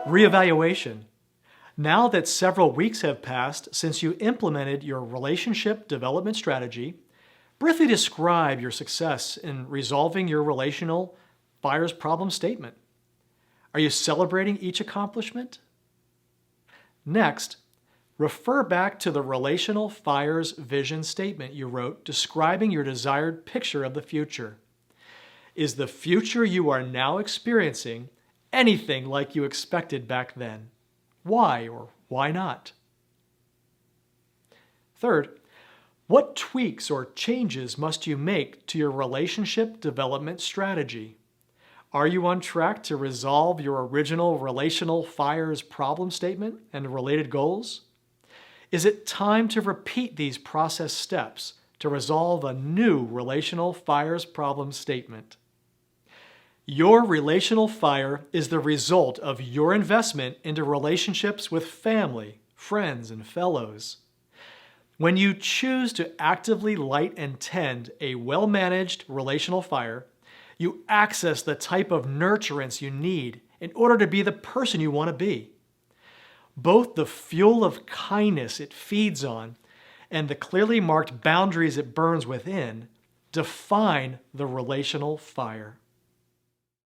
Reevaluation. Now that several weeks have passed since you implemented your relationship development strategy, briefly describe your success in resolving your relational F.I.R.E.S problem statement. Are you celebrating each accomplishment? Next, refer back to the relational F.I.R.E.S vision statement you wrote describing your desired picture of the future. Is the future you are now experiencing anything like you expected back then? Why or why not? Third, what tweaks or changes must you make to your relationship development strategy? Are you on track to resolve your original relational F.I.R.E.S problem statement and related goals? Is it time to repeat these process steps to resolve a new relational F.I.R.E.S problem statement? Your relational F.I.R.E is the result of your investment into relationships with family, friends, and fellows. When you choose to actively light and tend a well-managed relational F.I.R.E, you access the type of nurturance you need in order to be the person you want to be. Both the fuel of kindness it feeds on and the clearly marked boundaries it burns within define the relational F.I.R.E.